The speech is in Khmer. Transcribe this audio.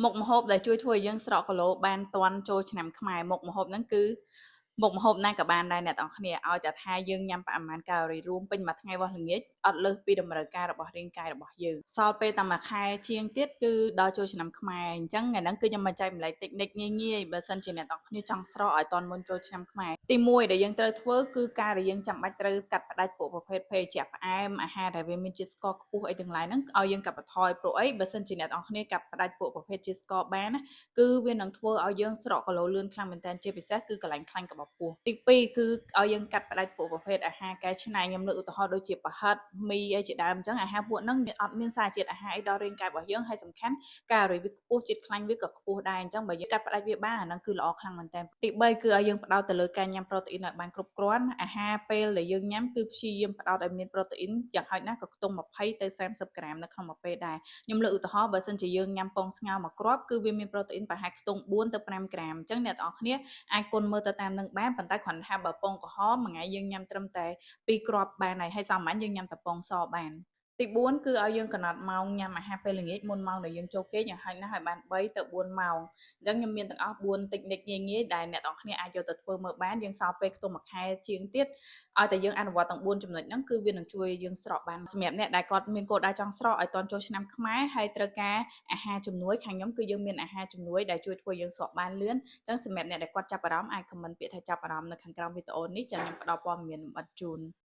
មុខម្ហូបដែលជួយធ្វើឲ្យយើងស្រកគីឡូបានទាន់ចូលឆ្នាំខ្មែរមុខម្ហូបហ្នឹងគឺមុខម្ហូបណាក៏បានដែរអ្នកទាំងគ្នាឲ្យតែថាយើងញ៉ាំបរិមាណកាឡូរីរួមពេញមួយថ្ងៃរបស់ល្ងាចអត់លើសពីតម្រូវការរបស់រាងកាយរបស់យើងសល់ពេលតែមួយខែជាងទៀតគឺដល់ចូលឆ្នាំខ្មែរអញ្ចឹងថ្ងៃហ្នឹងគឺខ្ញុំមកចែកម្លែកតិចនិចងាយបើសិនជាអ្នកទាំងគ្នាចង់ស្រកឲ្យទាន់មុនចូលឆ្នាំខ្មែរទី1ដែលយើងត្រូវធ្វើគឺការដែលយើងចាំបាច់ត្រូវកាត់ផ្ដាច់ពួកប្រភេទភេសជ្ជៈផ្អែមអាហារដែលវាមានជាតិស្ករខ្ពស់អីទាំងឡាយហ្នឹងឲ្យយើងកាត់បន្ថយព្រោះអីបើសិនជាអ្នកទាំងគ្នាកាត់ផ្ដាច់ពួកប្រភេទជាតិស្ករបានណាគឺវានឹងធ្វើឲ្យយើងស្រកគីឡូលឿនខ្លាំងមែនទែនជាពិសេសគឺកន្លែងខ្លាញ់ក្បាលពោះទី2គឺឲ្យយើងកាត់ផ្ដាច់ពួកប្រភេទអាហារកែច្នៃខ្ញុំលើកឧទាហរណ៍ដូចជាប្រហិតមីអីជាដើមអញ្ចឹងអាហារពួកហ្នឹងអត់មានសារជាតិអាហារអីដល់រាងកាយរបស់យើងហើយសំខាន់កាឡូរីវាខ្ពស់ជាតិខ្លាញ់វាក៏ខ្ពស់ដែរអញ្ចឹងបើយើងកាត់ផ្ដាច់វាបានអាហ្នឹងគឺល្អខ្លាំងមែនទែនទី3គឺឲ្យយើងផ្ដោតទៅលើការញ៉ាំប្រូតេអ៊ីនឲ្យបានគ្រប់គ្រាន់អាហារពេលដែលយើងញ៉ាំគឺព្យាយាមផ្ដោតឲ្យមានប្រូតេអ៊ីនយ៉ាងហោចណាស់ក៏ខ្ទង់20ទៅ30ក្រាមនៅក្នុងមួយពេលដែរខ្ញុំលើកឧទាហរណ៍បើសិនជាយើងញ៉ាំពងស្ងោរមួយគ្រាប់គឺវាមានប្រូតេអ៊ីនប្រហែលខ្ទង់4ទៅ5ក្រាមអញ្ចឹងអ្នកទាំងអស់គ្នាអាចគុណមើលទៅតាមនឹងបានប៉ុន្តែគ្រាន់តែថាបើពងក្រហមមួយថ្ងៃយើងញ៉ាំត្រឹមតែ2គ្រាប់បានហើយសាមញ្ញយើងញ៉ាំតែពងសបានទី4គឺឲ្យយើងកំណត់ម៉ោងញ៉ាំអាហារពេលល្ងាចមុនម៉ោងដែលយើងចូលគេងយ៉ាងហោចណាស់ឲ្យបាន3ទៅ4ម៉ោងអញ្ចឹងខ្ញុំមានទាំងអស់4តិចនិចងាយៗដែលអ្នកទាំងគ្នាអាចយកទៅធ្វើមើលបានយើងសល់ពេលខ្ទង់មួយខែជាងទៀតឲ្យតែយើងអនុវត្តទាំង4ចំណុចហ្នឹងគឺវានឹងជួយយើងស្រកបានសម្រាប់អ្នកដែលគាត់មានគោលដៅចង់ស្រកឲ្យទាន់ចូលឆ្នាំខ្មែរហើយត្រូវការអាហារជំនួយខាងខ្ញុំគឺយើងមានអាហារជំនួយដែលជួយធ្វើយើងស្រកបានលឿនអញ្ចឹងសម្រាប់អ្នកដែលគាត់ចាប់អារម្មណ៍អាច comment ពាក្យថាចាប់អារម្មណ៍នៅខាងក្រោមវីដេអូនេះចាំខ្ញុំផ្ដល់ព័ត៌មានលម្អិតជូន